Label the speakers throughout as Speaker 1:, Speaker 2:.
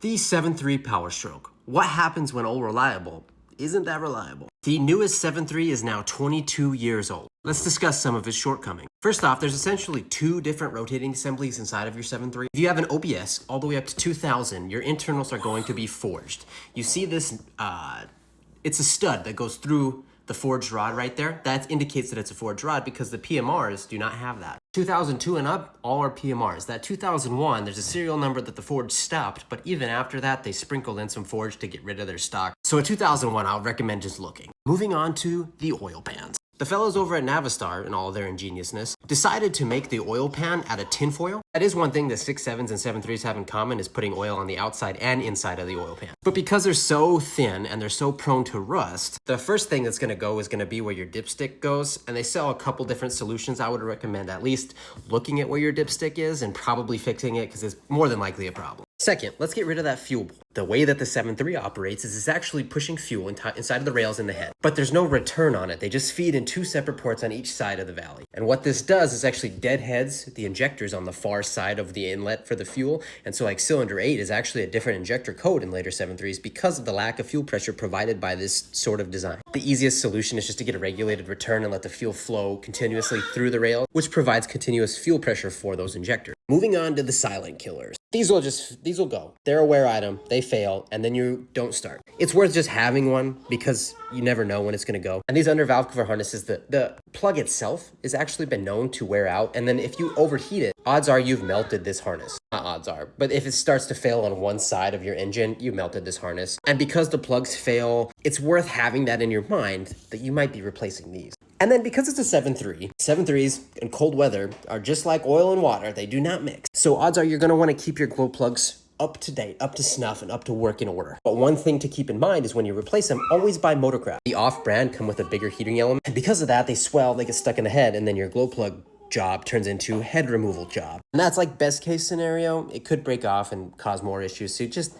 Speaker 1: The 7.3 Power Stroke. What happens when old reliable isn't that reliable? The newest 7.3 is now 22 years old. Let's discuss some of its shortcomings. First off, there's essentially two different rotating assemblies inside of your 7.3. If you have an OBS all the way up to 2000, your internals are going to be forged. You see this, it's a stud that goes through the forged rod right there. That indicates that it's a forged rod because the PMRs do not have that. 2002 and up, all are PMRs. That 2001, there's a serial number that the forge stopped, but even after that, they sprinkled in some forge to get rid of their stock. So a 2001, I would recommend just looking. Moving on to the oil pans. The fellows over at Navistar, in all of their ingeniousness, decided to make the oil pan out of tinfoil. That is one thing that 6.7s and 7.3s have in common, is putting oil on the outside and inside of the oil pan. But because they're so thin and they're so prone to rust, the first thing that's gonna go is gonna be where your dipstick goes. And they sell a couple different solutions. I would recommend at least looking at where your dipstick is and probably fixing it because it's more than likely a problem. Second, let's get rid of that fuel bowl. The way that the 7.3 operates is it's actually pushing fuel inside of the rails in the head, but there's no return on it. They just feed in two separate ports on each side of the valley. And what this does is actually deadheads the injectors on the far side of the inlet for the fuel. And so like cylinder 8 is actually a different injector code in later 7.3s because of the lack of fuel pressure provided by this sort of design. The easiest solution is just to get a regulated return and let the fuel flow continuously through the rail, which provides continuous fuel pressure for those injectors. Moving on to the silent killers. These will go. They're a wear item, they fail, and then you don't start. It's worth just having one because you never know when it's gonna go. And these under valve cover harnesses, the plug itself has actually been known to wear out. And then if you overheat it, odds are you've melted this harness. Not odds are, but if it starts to fail on one side of your engine, you melted this harness. And because the plugs fail, it's worth having that in your mind that you might be replacing these. And then because it's a 7.3, 7.3s in cold weather are just like oil and water. They do not mix. So odds are you're gonna wanna keep your glow plugs up to date, up to snuff, and up to work in order. But one thing to keep in mind is when you replace them, always buy Motorcraft. The off-brand come with a bigger heating element. And because of that, they swell, they get stuck in the head, and then your glow plug job turns into head removal job. And that's like best case scenario. It could break off and cause more issues. So just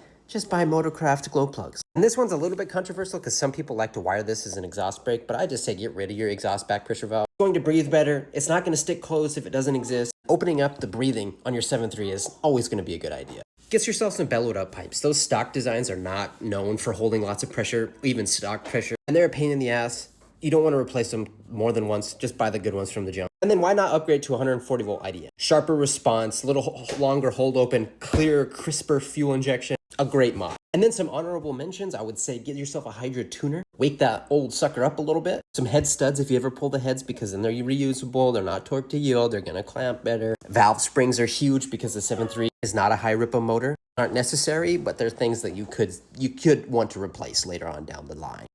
Speaker 1: buy Motorcraft glow plugs. And this one's a little bit controversial because some people like to wire this as an exhaust brake, but I just say get rid of your exhaust back pressure valve. It's going to breathe better. It's not going to stick closed if it doesn't exist. Opening up the breathing on your 7.3 is always going to be a good idea. Get yourself some bellowed up pipes. Those stock designs are not known for holding lots of pressure, even stock pressure, and they're a pain in the ass. You don't want to replace them more than once. Just buy the good ones from the jump. And then why not upgrade to 140 volt IDM? Sharper response, little longer hold open, clearer, crisper fuel injection. A great mod. And then some honorable mentions, I would say get yourself a Hydra tuner. Wake that old sucker up a little bit. Some head studs if you ever pull the heads because then they're reusable. They're not torque to yield. They're going to clamp better. Valve springs are huge because the 7.3 is not a high ripple motor. Aren't necessary, but they're things that you could want to replace later on down the line.